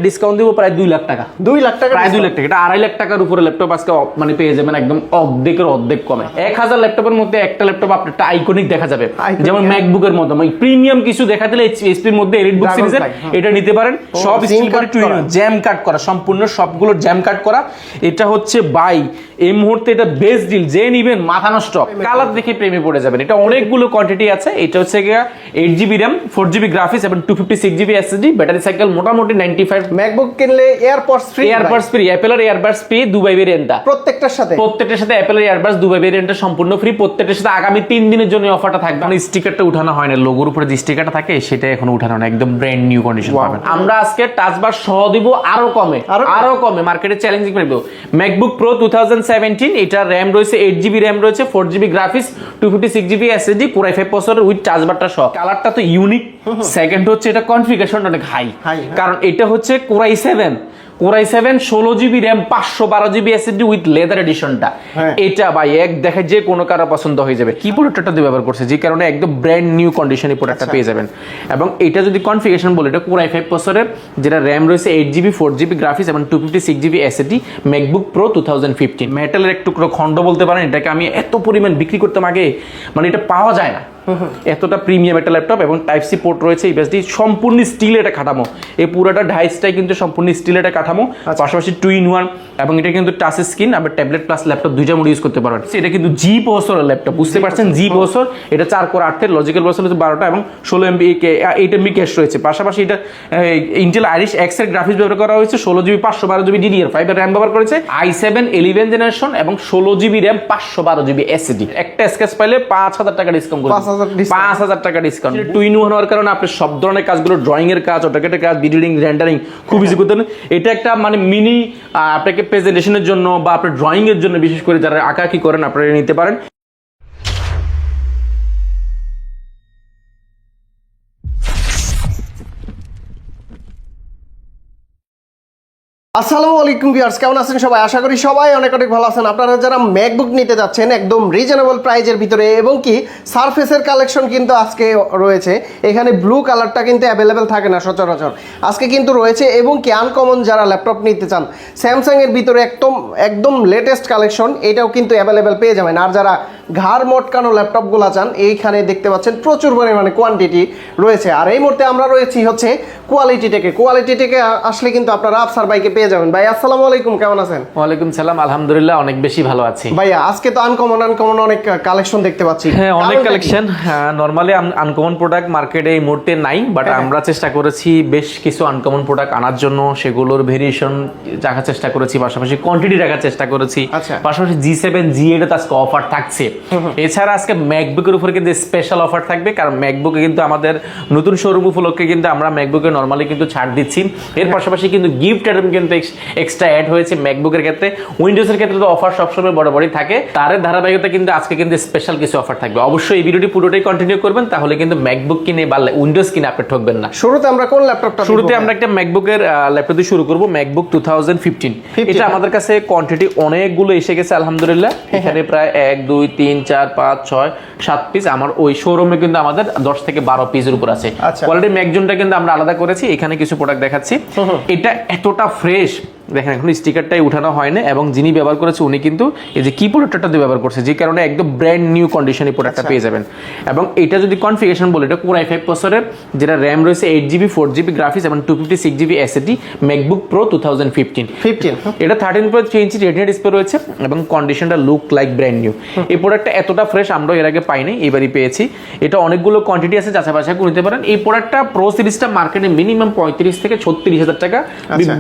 Discount দিব প্রায় 2 লাখ টাকা। 2 লাখ টাকা, প্রায় 2 লাখ টাকা। এটা 2.5 লাখ টাকার উপরে ল্যাপটপ আজকে মানে পেয়ে যাবেন একদম অর্ধেকের অর্ধেক কমে। 1000 ল্যাপটপের মধ্যে একটা ল্যাপটপ আপনার একটা আইকনিক দেখা যাবে, যেমন ম্যাকবুকের মতো মানে প্রিমিয়াম কিছু দেখা দিলে এইচপি এর মধ্যে এলিট বুক সিরিজের এটা নিতে পারেন। সব স্টিল বডি জ্যাম কাট করা, সম্পূর্ণ সবগুলো জ্যাম কাট করা। এটা হচ্ছে বাই এই মুহূর্তে এটা বেস্ট ডিল, যে নিবেন মাথা নষ্ট, কালার দেখে প্রেমে পড়ে যাবেন। এটা অনেকগুলো কোয়ান্টিটি আছে। এটা হচ্ছে 8GB RAM 4GB গ্রাফিক্স এবং 256GB SSD, ব্যাটারি সাইকেল মোটামুটি 95। ম্যাকবুক কিনলে এয়ারপডস ফ্রি, অ্যাপেলের এয়ারবাডস ফ্রি দুবাই ভেরিয়েন্টটা প্রত্যেকটার সাথে অ্যাপেলের এয়ারবাডস দুবাই ভেরিয়েন্টটা সম্পূর্ণ ফ্রি। প্রত্যেকটার সাথে আগামী 3 দিনের জন্য অফারটা থাকবে। মানে স্টিকারটা উঠানো হয় না, লোগোর উপরে যে স্টিকারটা থাকে সেটা এখন উঠানো না, একদম ব্র্যান্ড নিউ কন্ডিশন পাবেন। আমরা আজকে টাচবার সহ দিব আরো কমে মার্কেটে চ্যালেঞ্জিং করব। ম্যাকবুক প্রো 2017, এটা RAM রয়েছে 8GB RAM রয়েছে, 4GB graphics, 256GB SSD, Core i5 processor with টাচবারটা সহ। কালারটা তো ইউনিক। সেকেন্ড হচ্ছে এটা কনফিগারেশনটা অনেক হাই, কারণ এটা হচ্ছে Core i7 16GB RAM 512GB SSD with leather এডিশনটা। এটা ভাই এক দেখে যে কোনো কারো পছন্দ হয়ে যাবে। কি প্রোডাক্টটা দিয়ে ব্যবহার করছে, যে কারণে একদম ব্র্যান্ড নিউ কন্ডিশনে প্রোডাক্টটা পেয়ে যাবেন। এবং এটা যদি কনফিগারেশন বলে, এটা Core i5 প্রসেসরের, যেটা RAM রয়েছে 8GB 4GB গ্রাফিক্স এবং 256GB SSD, ম্যাকবুক প্রো 2015। মেটালের একটু খন্ড বলতে পারেন এটাকে। আমি এত পরিমাণ বিক্রি করতাম আগে, মানে এটা পাওয়া যায় না, এতটা প্রিমিয়াম একটা ল্যাপটপ। এবং টাইপ সি পোর্ট রয়েছে, ইউএসডি, সম্পূর্ণ স্টিল এটা কাঠামো। এই পুরোটা ডাইসটাই কিন্তু সম্পূর্ণ স্টিল এটা কাঠামো, পাশাপাশি 2-in-1। এবং এটা কিন্তু টাচ স্ক্রিন, আবার ট্যাবলেট প্লাস ল্যাপটপ দুইটা মোড ইউজ করতে পারবেন। এটা কিন্তু জি প্রসেসরের ল্যাপটপ, বুঝতে পারছেন, জি প্রসেসর। এটা 4 কোর 8 লজিক্যাল প্রসেসর হচ্ছে 12টা এবং 16MB 8MB ক্যাশ রয়েছে। পাশাপাশি এটা ইন্টেল আইরিশ এক্স এর গ্রাফিক্স ব্যবহার করা হয়েছে, 16GB 512GB DDR5 এর RAM ব্যবহার করেছে, i7 11 জেনারেশন এবং 16GB RAM 512GB SSD। একটা স্কেচ পাইলে 5000 টাকা ডিসকাউন্ট করে 5000 টাকা ডিসকাউন্ট। 2-in-1 হওয়ার কারণে আপনি সব ধরনের কাজগুলো, ড্রয়িং এর কাজ, অটোক্যাডের কাজ, ভিডিও এডিটিং, রেন্ডারিং খুব ইজি করতে পারেন। এটা একটা মানে মিনি আপনাকে প্রেজেন্টেশনের জন্য বা আপনার ড্রয়িং এর জন্য, বিশেষ করে যারা আঁকাআঁকি করেন, আপনারা নিতে পারেন। আসসালামু আলাইকুম ভিউয়ার্স, কেমন আছেন সবাই? আশা করি সবাই অনেক ভালো আছেন। আপনারা যারা ম্যাকবুক নিতে যাচ্ছেন একদম রিজনেবল প্রাইজের ভিতরে, এবং কি সারফেসের কালেকশন কিন্তু আজকে রয়েছে। এখানে ব্লু কালারটা কিন্তু অ্যাভেলেবেল থাকে না সচরাচর, আজকে কিন্তু রয়েছে। এবং কি আনকমন যারা ল্যাপটপ নিতে চান, স্যামসাং এর ভিতরে একদম লেটেস্ট কালেকশন, এটাও কিন্তু অ্যাভেলেবেল পেয়ে যাবেন। আর যারা ঘাড় মটকানো ল্যাপটপগুলো চান, এইখানে দেখতে পাচ্ছেন প্রচুর পরিমাণে কোয়ান্টিটি রয়েছে। আর এই মুহূর্তে আমরা রয়েছি হচ্ছে কোয়ালিটি টেকে আসলে কিন্তু আপনারা আফসার ভাইকে পেয়ে যাবেন। ভাই আসসালামু আলাইকুম, কেমন আছেন? ওয়ালাইকুম সালাম, আলহামদুলিল্লাহ অনেক বেশি ভালো আছি। ভাইয়া আজকে তো আনকমন অনেক কালেকশন দেখতে পাচ্ছি। হ্যাঁ, অনেক কালেকশন। নরমালি আনকমন প্রোডাক্ট মার্কেটে এই মুহূর্তে নাই, বাট আমরা চেষ্টা করেছি বেশ কিছু আনকমন প্রোডাক্ট আনার জন্য, সেগুলোর ভেরিয়েশন রাখার চেষ্টা করেছি, পাশাপাশি কোয়ান্টিটি রাখার চেষ্টা করেছি। পাশাপাশি G7 G8 এর আজকে অফার থাকছে। এছাড়া আজকে ম্যাকবুকের উপরে কিন্তু স্পেশাল অফার থাকবে, কারণ ম্যাকবুকে কিন্তু আমাদের নতুন শোরুম উপলক্ষে কিন্তু আমরা ম্যাকবুকে নরমালি কিন্তু ছাড় দিচ্ছি। এর পাশাপাশি কিন্তু গিফট আইটেম কিন্তু এক্সট্রা অ্যাড হয়েছে ম্যাকবুকের ক্ষেত্রে। উইন্ডোজের ক্ষেত্রে তো অফার সবসময় বড় থাকে, তার ধারাবাহিকতা কিন্তু আজকে কিন্তু স্পেশাল কিছু অফার থাকবে। অবশ্যই এই ভিডিওটি পুরোটাই কন্টিনিউ করবেন, তাহলে কিন্তু ম্যাকবুক কিনে বা উইন্ডোজ কিনে আপনি ঠকবেন না। শুরুতে আমরা কোন ল্যাপটপটা? শুরুতে আমরা একটা ম্যাকবুকের ল্যাপটপ দিয়ে শুরু করব, ম্যাকবুক 2015। এটা আমাদের কাছে কোয়ান্টিটি অনেকগুলো এসে গেছে আলহামদুলিল্লাহ। এখানে প্রায় 1 2 3 4 5 6 7 পিস। আমার ওই শোরুমে কিন্তু আমাদের 10 থেকে 12 পিসের উপর আছে। কোয়ালিটি ম্যাকজনটা কিন্তু আমরা আলাদা করেছি। এখানে কিছু প্রোডাক্ট দেখাচ্ছি। এটা এতটা ফ্রেশ, দেখেন এখন স্টিকারটাই উঠানো হয় না, এবং যিনি ব্যবহার করেছে উনি কিন্তু এই যে কি প্রোডাক্টটা দিয়ে ব্যবহার করছে, যে কারণে একদম ব্র্যান্ড নিউ কন্ডিশনে প্রোডাক্টটা পেয়ে যাবেন। এবং এটা যদি কনফিগারেশন বলে, এটা Core i5 প্রসেসরের, যেটা RAM রয়েছে 8GB 4GB গ্রাফিক্স এবং 256GB SSD, ম্যাকবুক প্রো 2015। এটা 13.3 ইঞ্চি রেটিনা ডিসপ্লে রয়েছে এবং কন্ডিশনটা লুক লাইক ব্র্যান্ড নিউ। এই প্রোডাক্টটা এতটা ফ্রেশ আমরা এর আগে পাইনি, এবারই পেয়েছি। এটা অনেকগুলো কোয়ান্টিটি আছে, যাচাই বাছাই করে নিতে পারেন। এই প্রোডাক্টটা প্রো সিরিজটা মার্কেটে মিনিমাম 35 থেকে 36,000 টাকা,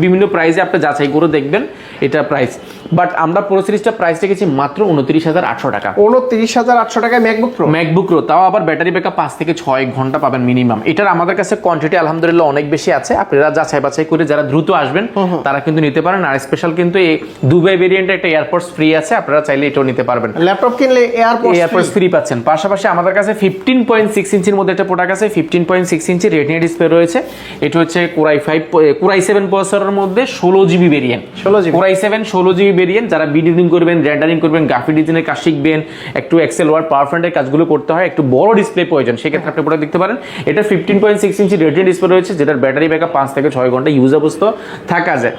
বিভিন্ন প্রাইসে আপনি যাচাই করে দেখবেন এটা প্রাইস। বাট আমরা প্রো সিরিজটা প্রাইস রেখেছি মাত্র 29,800 টাকা। 29,800 টাকায় ম্যাকবুক প্রো, তাও আবার ব্যাটারি ব্যাকআপ 5 থেকে 6 ঘন্টা পাবেন মিনিমাম। এটার আমাদের কাছে কোয়ান্টিটি আলহামদুলিল্লাহ অনেক বেশি আছে। আপনারা যাচাই বাছাই করে যারা দ্রুত আসবেন তারা কিন্তু নিতে পারেন। আর স্পেশাল কিন্তু এই দুবাই ভেরিয়েন্টে একটা এয়ারপডস ফ্রি আছে, আপনারা চাইলে এটাও নিতে পারবেন। ল্যাপটপ কিনলে এয়ারপডস ফ্রি পাচ্ছেন। পাশাপাশি আমাদের কাছে 15.6 ইঞ্চির মধ্যে একটা প্রোডাক্ট আছে, 15.6 ইঞ্চি রেটিনা ডিসপ্লে রয়েছে। এটা হচ্ছে Core i7 প্রসেসরের মধ্যে 16GB GB variant, 16GB Core i7 16GB variant. যারা ভিডিও করবেন, রেন্ডারিং করবেন, গ্রাফিক ডিজাইনের কাজ শিখবেন, একটু এক্সেল ওয়ার্ড পাওয়ার পয়েন্টের কাজগুলো করতে হয়, একটু বড় ডিসপ্লে প্রয়োজন, সেক্ষেত্রে আপনি প্রোডাক্ট দেখতে পারেন। এটা 15.6 ইঞ্চি রেডিয়ান ডিসপ্লে রয়েছে, যেটার ব্যাটারি ব্যাকআপ 5 থেকে 6 ঘন্টা ইউজ অবস্থা থাকা যায়,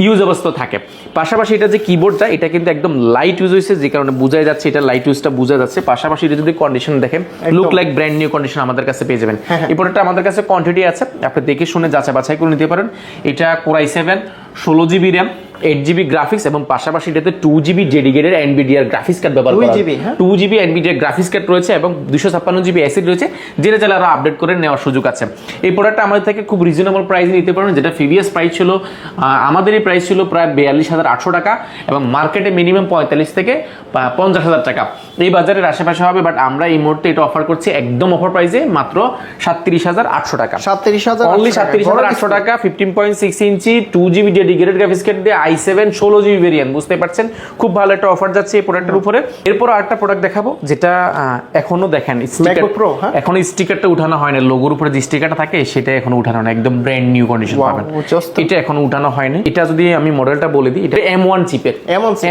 ইউজ অবস্থা থাকে। পাশাপাশি এটা যে কিবোর্ডটা, এটা কিন্তু একদম লাইট ইউজ হয়েছে, যে কারণে বোঝা যাচ্ছে এটা লাইট ইউজটা বোঝা যাচ্ছে। পাশাপাশি এটা যদি কন্ডিশন দেখেন, look like brand new condition আমাদের কাছে পেয়ে যাবেন। এই প্রোডাক্টটা আমাদের কাছে কোয়ান্টিটি আছে, আপনি দেখে শুনে যাচাই বাছাই করে নিতে পারেন। এটা Core i7 16GB RAM, 8GB graphics এবং পাশাপাশি এটাতে 2GB dedicated NVIDIA graphics card ব্যবহার করা হয়। 2GB NVIDIA গ্রাফিক্স কার্ড রয়েছে এবং 256GB এসএসডি রয়েছে, যেটা চাইলে আরো আপডেট করে নেওয়ার সুযোগ আছে। এই প্রোডাক্টটা আমাদের থেকে খুব রিজনেবল প্রাইসে নিতে পারেন, যেটা প্রিভিয়াস প্রাইস ছিল, আমাদের এই প্রাইস ছিল প্রায় 42,800 টাকা এবং মার্কেটে মিনিমাম 45 থেকে 50,000 টাকা এই বাজারের আশেপাশে হবে। বাট আমরা এই মুহূর্তে এটা অফার করছি একদম অফার প্রাইসে মাত্র 37,800 টাকা, 37,800 টাকা। 15.6 ইঞ্চি 2GB ডেডিকেটেড গ্রাফিক্স কার্ড দিয়ে i7 16GB ভেরিয়েন্ট, বুঝতে পারছেন খুব ভালো একটা অফার যাচ্ছে এই প্রোডাক্টের উপরে। এরপর আরেকটা প্রোডাক্ট দেখাবো, যেটা এখনো দেখেন MacBook Pro, এখন স্টিকারটা উঠানো হয় না, লোগোর উপরে যে স্টিকারটা থাকে সেটা এখনো উঠানো না, একদম ব্র্যান্ড নিউ কন্ডিশন পাবেন। এটা এখনো উঠানো হয়নি। এটা যদি আমি মডেলটা বলে দিই, এটা M1 চিপের,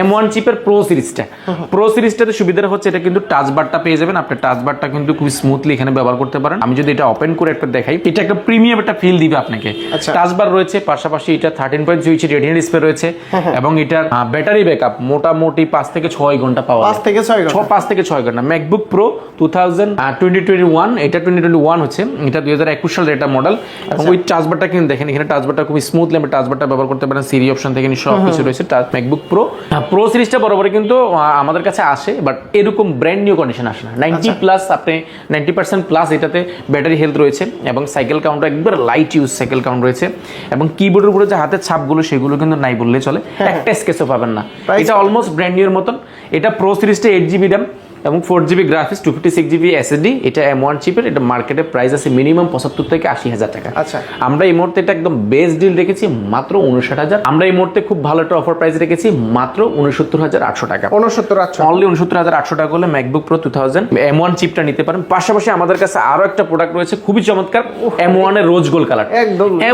M1 চিপের প্রো সিরিজটা। প্রো সিরিজটাতে সুবিধা হচ্ছে এটা কিন্তু টাচ বারটা পেয়ে যাবেন, আপনি টাচ বারটা কিন্তু খুব স্মুথলি এখানে ব্যবহার করতে পারেন। আমি যদি এটা ওপেন করে একটা দেখাই, এটা একটা প্রিমিয়াম একটা ফিল দিবে আপনাকে। টাচ বার রয়েছে, পাশাপাশি এটা 13.2 ইঞ্চি রেটিনা ডিসপ্লে রয়েছে এবং এটার ব্যাটারি ব্যাকআপ মোটামুটি 5 থেকে 6 ঘন্টা পাওয়া যায়, 5 থেকে 6 ঘন্টা। ম্যাকবুক প্রো 2021, এটা 2021 হচ্ছে, এটা 2021 সালের এটা মডেল। এবং ওই টাচ বারটা কিন্তু দেখেন, এখানে টাচ বারটা খুব স্মুথলি আপনি টাচ বারটা ব্যবহার করতে পারেন, সিরি অপশন থেকে সব কিছু রয়েছে। ম্যাকবুক প্রো প্রো সিরিজটা বরাবর কিন্তু আমাদের কাছে আসে, বাট এরকম ব্র্যান্ড নিউ কন্ডিশন আসে না। 90 প্লাস, আপনি 90% প্লাস এটাতে ব্যাটারি হেলথ রয়েছে এবং সাইকেল কাউন্ট একবার লাইট ইউজ সাইকেল কাউন্ট রয়েছে এবং কিবোর্ডের উপরে যে হাতের ছাপগুলো সেগুলো কিন্তু নাই বললে চলে, একটা স্কেচও পাবেন না। এটা অলমোস্ট ব্র্যান্ড নিউ এর মতন। এটা প্রো সিরিজটা 8GB র্যাম এবং 4GB গ্রাফিক্স, 256GB এসএসডি। এটা M1 চিপের, এটা মার্কেটে প্রাইস আছে মিনিমাম 75 থেকে 80,000 টাকা। আমরা এই মুহূর্তে এটা একদম বেস্ট ডিল রেখেছি মাত্র 59,000। আমরা এই মুহূর্তে খুব ভালো একটা অফার প্রাইস রেখেছি মাত্র 69,800 টাকা, অনলি 69,800 টাকা হলে ম্যাকবুক প্রো 2000 M1 চিপটা নিতে পারেন। পাশাপাশি আমাদের কাছে আরো একটা প্রোডাক্ট রয়েছে খুবই চমৎকার, M1 এর রোজ গোল্ড কালার।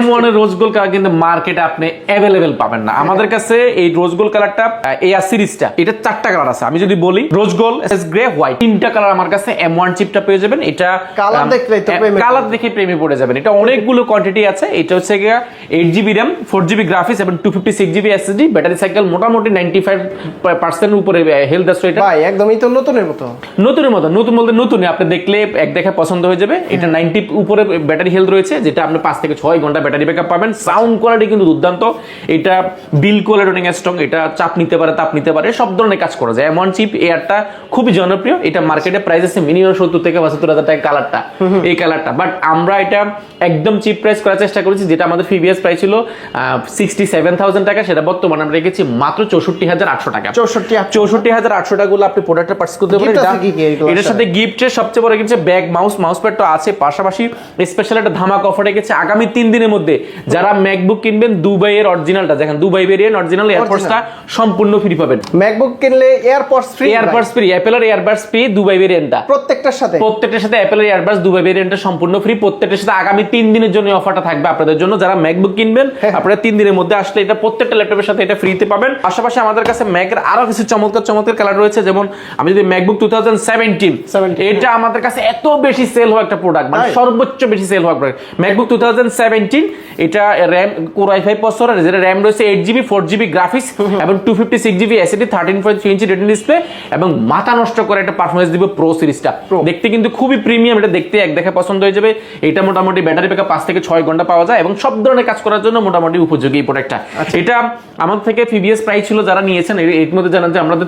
M1 এর রোজ গোল্ড কালার কিন্তু মার্কেটে আপনি অ্যাভেলেবেল পাবেন না। আমাদের কাছে এই রোজ গোল্ড কালারটা, এই সিরিজটা, এটা 4টা কালার আছে। আমি যদি বলি রোজ গোল্ড, গ্রে, হোয়াইট, 3টা কালার আমার কাছে M1 চিপটা পেয়ে যাবেন। এটা কালার দেখে প্রেমে পড়ে যাবেন। এটা অনেকগুলো কোয়ান্টিটি আছে। এটা হচ্ছে 8GB র্যাম, 4GB গ্রাফিক্স এবং 256GB এসএসডি। ব্যাটারি সাইকেল মোটামুটি 95% উপরে হেলথ আছে। এটা ভাই একদমই তো নতুনের মতো, নতুন বলতে নতুনই, আপনি দেখলে এক দেখে পছন্দ হয়ে যাবে। এটা 90 উপরে ব্যাটারি হেলথ রয়েছে, যেটা আপনি 5 থেকে 6 ঘন্টা ব্যাটারি ব্যাকআপ পাবেন। সাউন্ড কোয়ালিটি কিন্তু দুর্দান্ত। এটা বিল কোয়ালিটি অনেক স্ট্রং, এটা চাপ নিতে পারে, তাপ নিতে পারে, সব ধরনের কাজ করা যায়। M1 চিপ এয়ারটা খুবই জনপ্রিয়। এটা মার্কেটে প্রাইস আছে মিনিমাম 70 থেকে 72,000 টাকা কালারটা, এই কালারটা। বাট আমরা এটা একদম চিপ প্রাইস করার চেষ্টা করেছি, যেটা আমাদের প্রিভিয়াস প্রাইস ছিল 67,000 টাকা, সেটা বর্তমানে আমরা রেখেছি মাত্র 64,800 টাকা। 64,800 টাকা গুলো আপনি প্রোডাক্টটা পারচেজ করতে পারেন। এটার সাথে গিফটের সবচেয়ে বড় গিফট ব্যাগ, মাউস প্যাড তো আছে, পাশাপাশি স্পেশাল একটা ধামাকা অফার রেখেছে আগামী 3 দিনের মধ্যে। যারা ম্যাকবুক কিনবেন, দুবাইয়ের অরিজিনালটা দেখেন, দুবাই ভেরিয়েন্ট অরিজিনাল এয়ারপডসটা সম্পূর্ণ ফ্রি পাবেন। ম্যাকবুক কিনলে এয়ারপডস ফ্রি, অ্যাপেলের এয়ারবাডস ফ্রি দুবাই ভেরিয়েন্টটা প্রত্যেকটার সাথে অ্যাপেলের এয়ারবাডস দুবাই ভেরিয়েন্টটা সম্পূর্ণ ফ্রি। প্রত্যেকটার সাথে আগামী 3 দিনের জন্য অফারটা থাকবে আপনাদের জন্য। যারা ম্যাকবুক কিনবেন, আপনারা 3 দিনের মধ্যে আসলে এটা প্রত্যেকটা ল্যাপটপের সাথে এটা ফ্রিতে পাবেন। পাশাপাশি আমাদের কাছে ম্যাকের আরো কিছু চমৎকার কালার রয়েছে। যেমন আমি যদি ম্যাকবুক 2017, এটা আমাদের কাছে এত বেশি সেল হওয়া একটা প্রোডাক্ট, মানে সর্বোচ্চ বেশি সেল হওয়া প্রোডাক্ট ম্যাকবুক 2017। এটা র্যাম Core i5 প্রসেসর, যেটা র্যাম রয়েছে 8GB, 4GB গ্রাফিক্স এবং 256GB এসএসডি, 13.3 ইঞ্চি রেটিনা ডিসপ্লে এবং মাথা নষ্ট করে একটা পারফরম্যান্স দিবে প্রো সিরিজটা। দেখতে কিন্তু খুবই প্রিমিয়াম, এটা দেখতে এক দেখে পছন্দ হয়ে যাবে। এটা মোটামুটি ব্যাটারি ব্যাকআপ 5 থেকে 6 ঘন্টা পাওয়া যায় এবং সব ধরনের কাজ করার জন্য মোটামুটি উপযোগী এই প্রোডাক্টটা। এটা আমাদের থেকে প্রিভিয়াস প্রাইস ছিল, যারা নিয়েছেন এর মধ্যে জানান যে আমাদের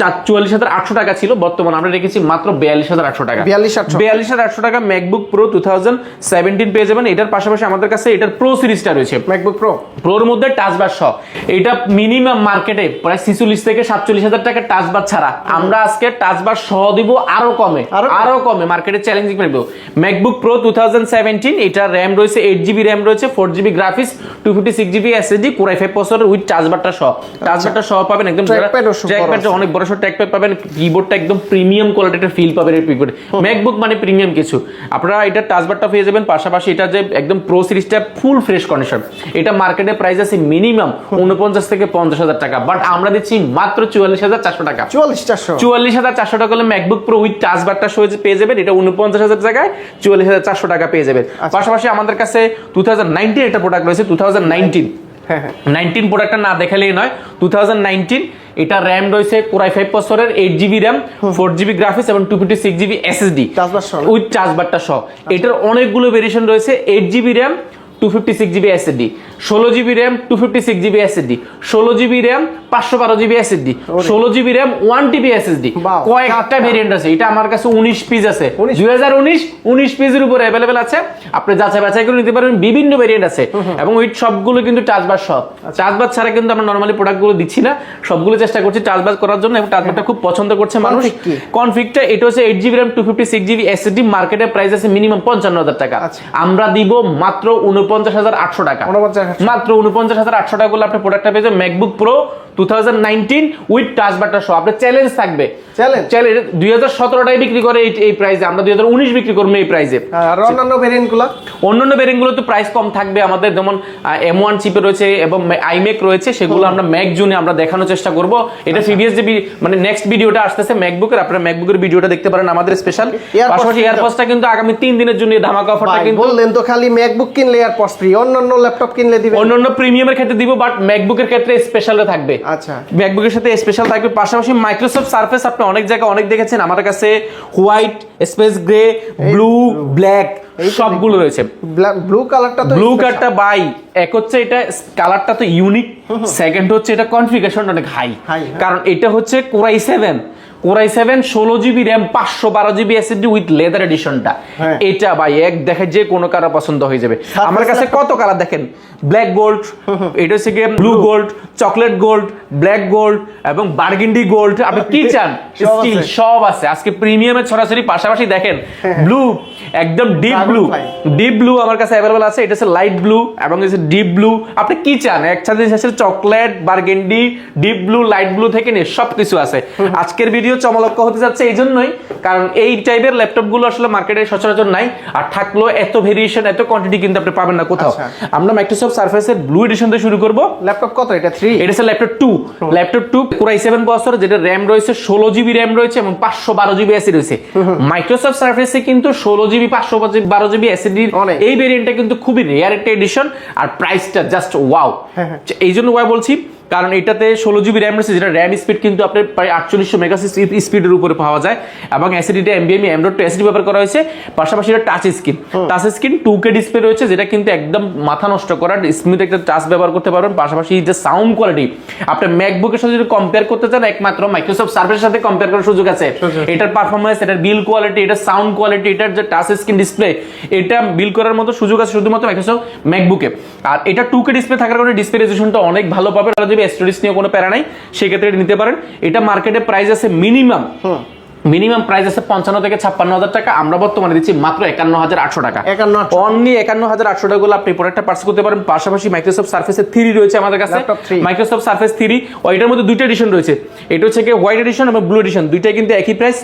44,800 টাকা ছিল, বর্তমানে আমরা রেখেছি মাত্র 42,800 টাকা। 42,800 টাকা ম্যাকবুক প্রো 2017 পেয়ে যাবেন। এটার পাশাপাশি আমাদের কাছে এটার প্রো সিরিজটা রয়েছে, ম্যাকবুক প্রোর মধ্যে টাচ বার সহ। এটা মিনিমাম মার্কেটে প্রায় 46 থেকে 47,000 টাকা টাচ বার ছাড়া, আমরা আজকে টাচ বার সহ দিব আরো কমে মার্কেটে চ্যালেঞ্জিং করে দেব। ম্যাকবুক প্রো 2017, এটা র্যাম রয়েছে 8GB র্যাম রয়েছে, 4GB 4GB graphics 256GB SSD Core i5 processor with চার্জবারটা সহ। চার্জবারটা সহ পাবেন একদম, ট্র্যাকপ্যাডটা অনেক বড় সহ ট্র্যাকপ্যাড পাবেন, কিবোর্ডটা একদম প্রিমিয়াম কোয়ালিটির ফিল পাবেন এই কিবোর্ডে। ম্যাকবুক মানে প্রিমিয়াম কিছু। আপনারা এটা টাচবারটা পেয়ে যাবেন, পাশাপাশি এটা যে একদম প্রো সিরিজটা ফুল ফ্রেশ কন্ডিশন। এটা মার্কেটে প্রাইস আছে মিনিমাম 49 থেকে 50,000 টাকা, বাট আমরা দিচ্ছি মাত্র 44,400 টাকা। 44,400 টাকা হলে ম্যাকবুক প্রো উইথ টাচবারটা সহ পেয়ে যাবেন। এটা 49,000 জায়গায় 44,400 টাকা পেয়ে যাবেন। পাশাপাশি আমাদের কাছে 2019 একটা প্রোডাক্ট রয়েছে, 2019 প্রোডাক্টটা না দেখালেই নয়। 2019 এটা র্যাম রয়েছে Core i5 প্রসেসরের 8GB র্যাম, 4GB গ্রাফিক্স এবং 256GB SSD উইথ চার্জবারটা সহ। এটার অনেকগুলো ভেরিয়েশন রয়েছে, 8GB RAM 256GB SSD, 16GB RAM 256GB SSD, 16GB RAM 512GB SSD, 16GB RAM 1TB SSD, কয়েকটা ভেরিয়েন্ট আছে। এটা আমার কাছে 19 পিস আছে, 2019 পিসের উপরে অ্যাভেলেবেল আছে। আপনি যাচাই বাছাই করে নিতে পারবেন, বিভিন্ন ভেরিয়েন্ট আছে এবং ওই সবগুলো কিন্তু টাচবার সব। টাচবার ছাড়া কিন্তু আমরা নরমালি প্রোডাক্টগুলো দিচ্ছি না, সবগুলো চেষ্টা করছি টাচবার করার জন্য এবং টাচবারটা খুব পছন্দ করছে মানুষ। কনফিগটা এটা হচ্ছে 8GB র্যাম 256GB SSD, মার্কেটের প্রাইস আছে মিনিমাম 55,000 টাকা। আমরা দিব মাত্র 49,800 টাকা, মাত্র 49,800 টাকা করলে আপনি প্রোডাক্টটা পেয়ে যাবেন ম্যাকবুক প্রো 2019 উইথ টাচবারটা সহ। আপনার চ্যালেঞ্জ থাকবে, চ্যালেঞ্জ 2017টাই বিক্রি করে এই প্রাইসে, আমরা 2019 বিক্রি করবো এই প্রাইসে। আর অন্যান্য ভেরিয়েন্টগুলো তো প্রাইস কম থাকবে। আমাদের যেমন M1 চিপে রয়েছে এবং iMac রয়েছে, সেগুলো আমরা ম্যাক জুনে আমরা দেখানোর চেষ্টা করব। এটা প্রিভিয়াস যে মানে নেক্সট ভিডিওটা আসতেছে ম্যাকবুকের, আপনারা ম্যাকবুকের ভিডিওটা দেখতে পারেন আমাদের স্পেশাল। পাশাপাশি এয়ারপডসটা কিন্তু আগামী 3 দিনের জন্য ধামাকা অফারটা কিন্তু বললেন তো খালি ম্যাকবুক কিনলে এয়ারপডস ফ্রি, অন্যান্য ল্যাপটপ কিনলে দিবেন, অন্যান্য প্রিমিয়ামের ক্ষেত্রে দিব, বাট ম্যাকবুকের ক্ষেত্রে স্পেশালে থাকবে। আচ্ছা, ম্যাকবুকের সাথে স্পেশাল থাকবে। পাশাপাশি মাইক্রোসফট সারফেস আপনি অনেক জায়গায় অনেক দেখেছেন, আমার কাছে white, space grey, blue, black সবগুলো রয়েছে। ব্লু কালারটা বাই এক হচ্ছে এটা কালারটা তো ইউনিক, সেকেন্ড হচ্ছে এটা কনফিগারেশনটা অনেক হাই, কারণ এটা হচ্ছে Core i7 16GB RAM 512GB SSD with leather এডিশনটা। এটা ভাই এক দেখে যে কোনো কারো পছন্দ হয়ে যাবে। আমার কাছে কত কালার দেখেন, ব্ল্যাক গোল্ড, এটা হচ্ছে গিয়ে blue gold, chocolate gold, black gold এবং বার্গেন্ডি গোল্ড, আপনি কি চান স্টিল সব আছে। আজকে প্রিমিয়ামের ছড়াছড়ি। পাশাপাশি দেখেন ব্লু, একদম ডিপ ব্লু আমার কাছে অ্যাভেলেবল আছে। এটা হচ্ছে লাইট ব্লু এবং ডিপ ব্লু, আপনি কি চান একসাথে chocolate, burgundy, deep blue, light blue থেকে নিয়ে সবকিছু আছে। আজকের ভিডিও চমলক্ষ হতে যাচ্ছে এই জন্যই, কারণ এই টাইপের ল্যাপটপ গুলো আসলে মার্কেটে সচরাচর নাই, আর থাকলেও এত ভেরিয়েশন এত কোয়ান্টিটি কিন্তু আপনি পাবেন না কোথাও। আমরা মাইক্রোসফট সারফেসের ব্লু এডিশন দিয়ে শুরু করব। ল্যাপটপ কত? এটা 3, এটা হচ্ছে ল্যাপটপ 2 Core i7 প্রসেসর, যেটা র্যাম রয়েছে 16GB র্যাম রয়েছে এবং 512GB SSD রয়েছে। মাইক্রোসফট সারফেসে কিন্তু 16GB 512GB SSD এই ভেরিয়েন্টটা কিন্তু খুবই রেয়ার একটা এডিশন, আর প্রাইসটা জাস্ট ওয়াও। এই জন্য ওয়াই বলছি, কারণ এটাতে 16GB র্যাম রয়েছে, যেটা র্যাম স্পিড কিন্তু আপনার প্রায় 4800 মেগা স্পিডের উপরে পাওয়া যায় এবং অ্যাসিডিটা NVMe M.2 SSD ব্যবহার করা হয়েছে। পাশাপাশি এটা টাচ স্ক্রিন 2K ডিসপ্লে রয়েছে, যেটা কিন্তু একদম মাথা নষ্ট করার স্মুথ একটা টাচ ব্যবহার করতে পারবেন। পাশাপাশি যে সাউন্ড কোয়ালিটি আপনি ম্যাকবুকের সাথে যদি কম্পেয়ার করতে চান, একমাত্র মাইক্রোসফট সার্ফেসের সাথে কম্পেয়ার করার সুযোগ আছে। এটার পারফরম্যান্স, এটার বিল কোয়ালিটি, এটার সাউন্ড কোয়ালিটি, এটার যে টাচ স্ক্রিন ডিসপ্লে, এটা বিল করার মতো সুযোগ আছে শুধুমাত্র মাইক্রোসফট ম্যাকবুকে। আর এটা 2K ডিসপ্লে থাকার কারণে ডিসপ্লে রেজোলিউশনটা অনেক ভালো পাবে। যদি স্টোরেজ নিয়ে কোনো প্যারা নাই, সেক্ষেত্রে নিতে পারেন। এটা মার্কেটে প্রাইস আছে মিনিমাম প্রাইস আছে 55 থেকে 56,000 টাকা। আমরা বর্তমানে দিচ্ছি মাত্র 51,800 টাকা, অনলি 51,800 টাকা আপনি প্রোডাক্টটা পারচেজ করতে পারেন। পাশাপাশি মাইক্রোসফট সারফেস 3 রয়েছে আমাদের কাছে, মাইক্রোসফট সারফেস 3, ওইটার মধ্যে দুইটা এডিশন রয়েছে। এটা হচ্ছে কি হোয়াইট এডিশন এবং ব্লু এডিশন, দুইটাই কিন্তু একই প্রাইস,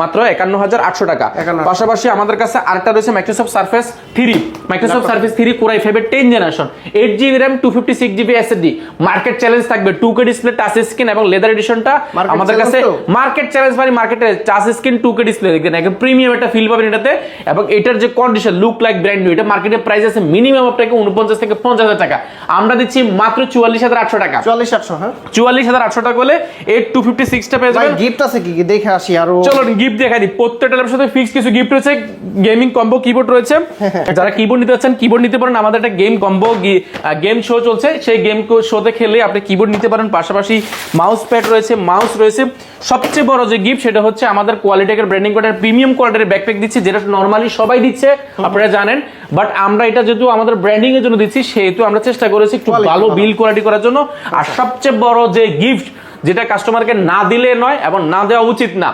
মাত্র 51,800 টাকা। পাশাপাশি আমাদের কাছে আরেকটা রয়েছে Microsoft surface 3 Core i5 10 generation, 8GB RAM 256GB SSD। Market challenge থাকবে, 2K ডিসপ্লে, টাচ স্ক্রিন এবং লেদার এডিশনটা আমাদের কাছে মার্কেট চ্যালেঞ্জ, মানে মার্কেটে টাচ স্ক্রিন 2K ডিসপ্লে দেখেন, একদম প্রিমিয়াম একটা ফিল পাবেন এটাতে। এবং এটার যে condition look like brand new, এটা মার্কেটের প্রাইস আছে মিনিমাম আপনাকে 49 থেকে 50,000 টাকা। আমরা দিচ্ছি মাত্র 44,800 টাকা। 44,800 টাকা হলে 256টা পেয়ে যাবেন। গিফট আছে কি দেখে আসি, আরো চলো গিফট দেখাই দিই। প্রত্যেকটা ল্যাপটপের সাথে ফিক্স কিছু গিফট রয়েছে। গেমিং কম্বো কিবোর্ড রয়েছে, যারা কিবোর্ড নিতে চাচ্ছেন কিবোর্ড নিতে পারেন। আমাদের একটা গেম কম্বো গেম শো চলছে, সেই গেম শোতে খেলে আপনি কিবোর্ড নিতে পারেন। পাশাপাশি মাউস প্যাড রয়েছে, মাউস রয়েছে। সবচেয়ে বড় যে গিফট সেটা হচ্ছে আমাদের কোয়ালিটির ব্র্যান্ডিং করার প্রিমিয়াম কোয়ালিটির ব্যাকপ্যাক দিচ্ছে, যেটা নরমালি সবাই দিচ্ছে আপনারা জানেন, বাট আমরা এটা যেহেতু আমাদের ব্র্যান্ডিং এর জন্য দিচ্ছি, সেহেতু আমরা চেষ্টা করেছি একটু ভালো বিল কোয়ালিটি করার জন্য। আর সবচেয়ে বড় যে গিফট যেটা কাস্টমারকে না দিলে নয় এবং না দেওয়া উচিত না,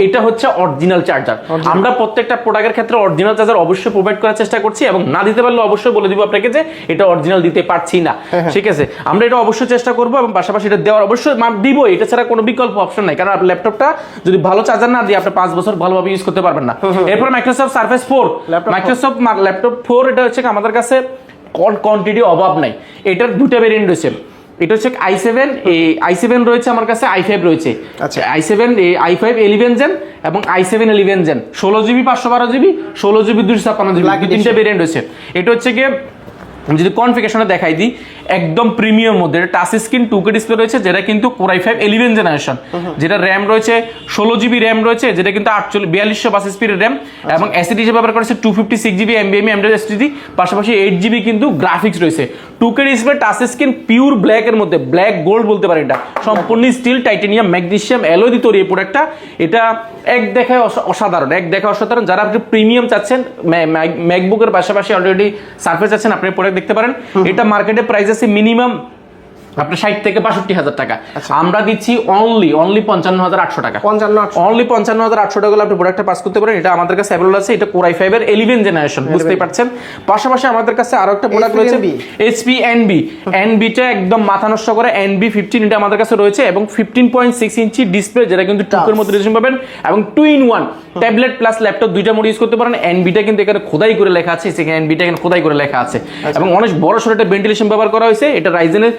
এটা হচ্ছে অরিজিনাল চার্জার। আমরা প্রত্যেকটা প্রোডাক্টের ক্ষেত্রে অরিজিনাল চার্জার অবশ্যই প্রোভাইড করার চেষ্টা করছি এবং না দিতে পারলে অবশ্যই বলে দিব আপনাকে যে এটা অরিজিনাল দিতে পারছি না, ঠিক আছে? আমরা এটা অবশ্যই চেষ্টা করবো এবং পাশাপাশি এটা দেওয়ার অবশ্যই দিব, এটা ছাড়া কোনো বিকল্প অপশন নাই। কারণ আপনার ল্যাপটপটা যদি ভালো চার্জার না দিয়ে আপনি 5 বছর ভালোভাবে ইউজ করতে পারবেন না। এরপর মাইক্রোসফট সারফেস 4, মাইক্রোসফট ল্যাপটপ 4, এটা হচ্ছে আমাদের কাছে কোয়ান্টিটি অভাব নাই। এটার দুটো ভেরিয়েন্ট রয়েছে, এটা হচ্ছে i7 রয়েছে আমার কাছে, i5 রয়েছে। আচ্ছা, i7 i5 11 জেন এবং i7 11 gen, 16GB 512GB, 16GB 256GB, তিনটা ভেরিয়েন্ট রয়েছে। এটা হচ্ছে গিয়ে যদি কনফিগারেশনে দেখাই দিই, একদম প্রিমিয়াম মধ্যে টাচ স্ক্রিন 2K ডিসপ্লে রয়েছে, যেটা কিন্তু Core i5 11 জেনারেশন, যেটা র্যাম রয়েছে 16GB র্যাম রয়েছে, যেটা কিন্তু 4252 স্পিডের র্যাম এবং এসএসডি হিসেবে ব্যবহার করেছে 256GB NVMe M.2 SSD, পাশাপাশি 8GB কিন্তু গ্রাফিক্স রয়েছে। 2K display, touch screen, pure black এর মধ্যে, ব্ল্যাক গোল্ড বলতে পারে এটা, সম্পূর্ণ স্টিল, টাইটানিয়াম, ম্যাগনেসিয়াম অ্যালয় দিয়ে তৈরি এই প্রোডাক্টটা। এটা এক দেখায় অসাধারণ, যারা আপনি প্রিমিয়াম চাচ্ছেন, ম্যাকবুকের পাশাপাশি অলরেডি সারফেস চাচ্ছেন, আপনি প্রোডাক্ট দেখতে পারেন। এটা মার্কেটে প্রাইস আছে মিনিমাম আপনার 60 থেকে 62,000 টাকা, আমরা দিচ্ছি অনলি 55,800 টাকা, অনলি 55,800 টাকা আপনি প্রোডাক্টটা পাস করতে পারেন। এটা আমাদের কাছে অ্যাভেলেবল আছে, এটা Core i5 এর 11 জেনারেশন, বুঝতেই পারছেন। পাশাপাশি আমাদের কাছে আরো একটা প্রোডাক্ট রয়েছে HP NB টা একদম মাথা নষ্ট করে NB15, এটা আমাদের কাছে রয়েছে এবং 15.6 ইঞ্চি ডিসপ্লে, যেটা কিন্তু টুকের মধ্যে রেজুলেশন পাবেন এবং 2-in-1 ট্যাবলেট প্লাস ল্যাপটপ দুইটা মোড ইউজ করতে পারেন। NB টা কিন্তু এখানে খোদাই করে লেখা আছে, NB টা এখানে খোদাই করে লেখা আছে এবং অনেক বড় সড়ো একটা ভেন্টিলেশন ব্যবহার করা হয়েছে। এটা রাইজেনের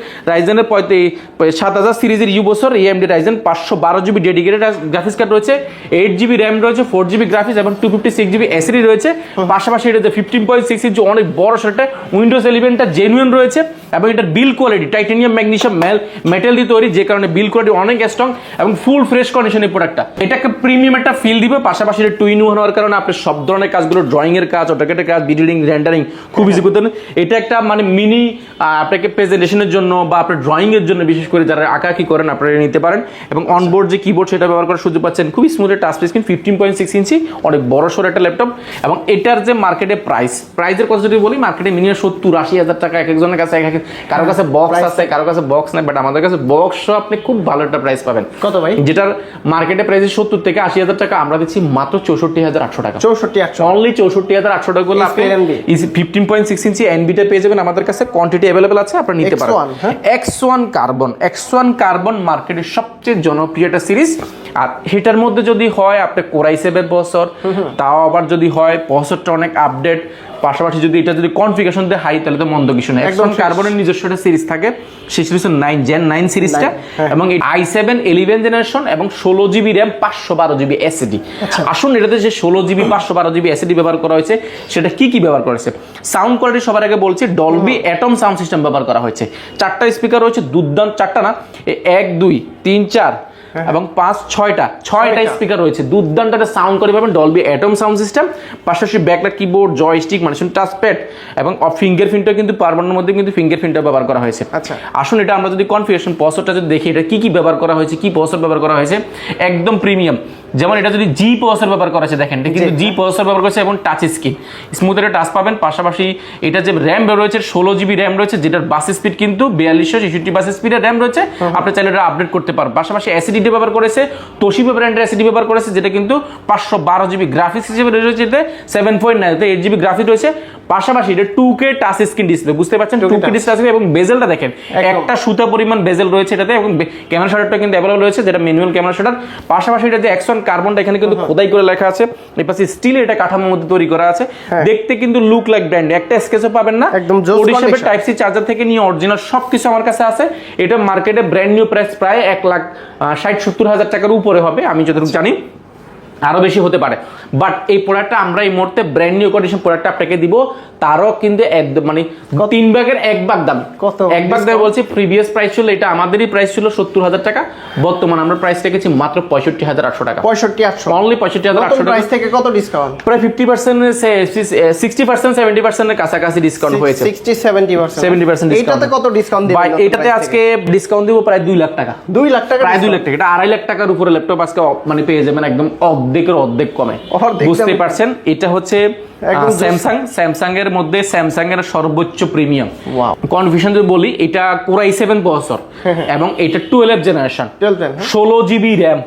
7000 সিরিজের ইউ বছর AMD Ryzen 512GB dedicated graphics card রয়েছে, 8GB র্যাম রয়েছে, 4GB গ্রাফিক্স এবং 256GB SSD রয়েছে। পাশাপাশি এটা 15.6 ইঞ্চি অনেক বড় সেটা উইন্ডোজ 11টা জেনুইন রয়েছে এবং এটা বিল কোয়ালিটি টাইটানিয়াম ম্যাগনেসিয়াম মেটাল দিয়ে তৈরি, যে কারণে বিল কোয়ালিটি অনেক স্ট্রং এবং ফুল ফ্রেশ কন্ডিশনের প্রোডাক্টটা। এটাকে প্রিমিয়াম একটা ফিল দিবে, পাশাপাশি এটা 2-in-1 হওয়ার কারণে আপনি সব ধরনের কাজগুলো, ড্রয়িং এর কাজ, অটোক্যাডের কাজ, ভিডিওডিং, রেন্ডারিং খুব ইজি করতে পারেন। এটা একটা মানে মিনি আপনাকে প্রেজেন্টেশনের জন্য বা আপনার ড্রয়িং এর জন্য, বিশেষ করে যারা আঁকাআঁকি করেন, আপনারা নিতে পারেন। এবং অনবোর্ড যে কিবোর্ড সেটা ব্যবহার করার সুযোগ পাচ্ছেন, খুবই স্মুথ টাচ স্ক্রিন, 15.6 ইঞ্চি অনেক বড় সড়ো একটা ল্যাপটপ। এবং এটার যে মার্কেটে প্রাইসের কথা যদি বলি, মার্কেটে মিনিমাম 70-80,000 টাকা এক একজনের কাছে, কারো কাছে বক্স আছে, কারো কাছে বক্স নাই, বাট আমাদের কাছে বক্স আপনি খুব ভালো একটা প্রাইস পাবেন। কত ভাই? যেটার মার্কেটে প্রাইস 70 থেকে 80,000 টাকা, আমরা দিচ্ছি মাত্র 64,800 টাকা, 64,800 অনলি 64,800 টাকা করলে আপনি 15.6 ইঞ্চি NB টা পেয়ে যাবেন। আমাদের কাছে কোয়ান্টিটি অ্যাভেলেবল আছে, আপনারা নিতে পারেন। X1 কার্বন মার্কেটের সবচেয়ে জনপ্রিয় একটা সিরিজ, আর সেটার মধ্যে যদি হয় আপনি Core i7 প্রসেসর, তাও আবার যদি হয় প্রসেসরটা অনেক আপডেট, পাশাপাশি যদি এটা যদি কনফিগারেশন দেয় হাই, তাহলে তো মন্দ কিছু না। X1 কার্বনের নিজস্ব একটা সিরিজ থাকে, সেই সিরিজ 9 সিরিজটা, এবং i7 11 জেনারেশন এবং 16GB র্যাম 512GB SSD। আসুন এটাতে যে 16GB 512GB SSD ব্যবহার করা হয়েছে, সেটা কি ব্যবহার করা হয়েছে? সাউন্ড কোয়ালিটি সবার আগে বলছি, ডলবি অ্যাটম সাউন্ড সিস্টেম ব্যবহার করা হয়েছে। 4টা স্পিকার রয়েছে, দুর্দান্ত, 4টা না, 1 2 3 4 এবং 5 6টা স্পিকার রয়েছে, দুর্দান্ত একটা সাউন্ড করে পাবেন, ডলবি অ্যাটম সাউন্ড সিস্টেম। পাশাপাশি ব্যাকলাইট কিবোর্ড, জয়স্টিক, মানে টাচ প্যাড এবং ফিঙ্গারপ্রিন্টও কিন্তু পারমানেন্টের মধ্যে কিন্তু ফিঙ্গারপ্রিন্টটা ব্যবহার করা হয়েছে। আচ্ছা, আসুন এটা আমরা যদি কনফিগারেশন প্রসেসরটা যদি দেখি, এটা কি ব্যবহার করা হয়েছে, কি প্রসেসর ব্যবহার করা হয়েছে, একদম প্রিমিয়াম। যেমন এটা যদি জি প্রসেসর ব্যবহার করা হয়েছে, দেখেন এটা কিন্তু জি প্রসেসর ব্যবহার করেছে এবং টাচ স্ক্রিন, স্মুথ একটা টাচ পাবেন। পাশাপাশি এটা যে র্যাম রয়েছে 16GB র্যাম রয়েছে, যেটার বাস স্পিড কিন্তু 4266 বাস স্পিডের র্যাম রয়েছে, আপনি চাইলে এটা আপডেট করতে পারেন। পাশাপাশি এসএসডি ব্যবহার করেছে, তোশিবা ব্র্যান্ডের এসএসডি ব্যবহার করেছে, যেটা কিন্তু 512GB গ্রাফিক্স হিসেবে রয়েছে, এতে 7.9 8GB গ্রাফিক্স রয়েছে। পাশাপাশি এটা 2K টাচ স্ক্রিন ডিসপ্লে, বুঝতে পারছেন, 2K ডিসপ্লে এবং বেজেলটা দেখেন, একটা সুতা পরিমাণ বেজেল রয়েছে এটাতে, এবং ক্যামেরা শাটারটা কিন্তু অ্যাভেলেবল রয়েছে, যেটা ম্যানুয়াল ক্যামেরা শাটার। পাশাপাশি এটা যে X1 কার্বনটা এখানে কিন্তু খোদাই করে লেখা আছে, এই পাশে স্টিল এটা কাঠামোর মধ্যে তৈরি করা আছে, দেখতে কিন্তু লুক লাইক ব্র্যান্ড, একটা স্কেচও পাবেন না। একদম টাইপ সি চার্জার থেকে নিয়ে অরিজিনাল সবকিছু আমার কাছে আছে। এটা মার্কেটে ব্র্যান্ড নিউ প্রাইস প্রায় 1,60,70,000 টাকার উপরে হবে, আমি যতটুকু জানি, আরো বেশি হতে পারে। বাট এই প্রোডাক্টটা আমরা এই মুহূর্তে ব্র্যান্ড নিউ কন্ডিশন প্রোডাক্টটা আপনাকে দিব, তারও কিন্তু একদম মানে 3 ভাগের 1 ভাগ দাম, 1 ভাগ দাম বলছি। প্রিভিয়াস প্রাইস ছিল, এটা আমাদেরই প্রাইস ছিল 70,000 টাকা, বর্তমানে আমরা প্রাইস রেখেছি মাত্র 65,800 টাকা, 65,800 অনলি 65,800 টাকা। প্রাইস থেকে কত ডিসকাউন্ট? প্রায় 50% 60% 70% এর কাছাকাছি ডিসকাউন্ট হয়েছে, 60-70% এটাতে কত ডিসকাউন্ট দিবেন? এটাতে আজকে ডিসকাউন্ট দিব প্রায় 2 লাখ টাকা, 2 লাখ টাকা, প্রায় 2 লাখ টাকা। এটা 2.5 লাখ টাকার উপরে ল্যাপটপ আজকে মানে পেয়ে যাবেন একদম অর্ধেকের অর্ধেক কমে। অর্ধেক বুঝতে দামে। পারছেন, এটা হচ্ছে একদম স্যামসাং এর মধ্যে স্যামসাং এর সর্বোচ্চ প্রিমিয়াম Wow. কনফিউশন যদি বলি, এটা Core i7 প্রসেসর এবং এটা 12 জেনারেশন, 12 হ্যাঁ। 16 জিবি র্যাম,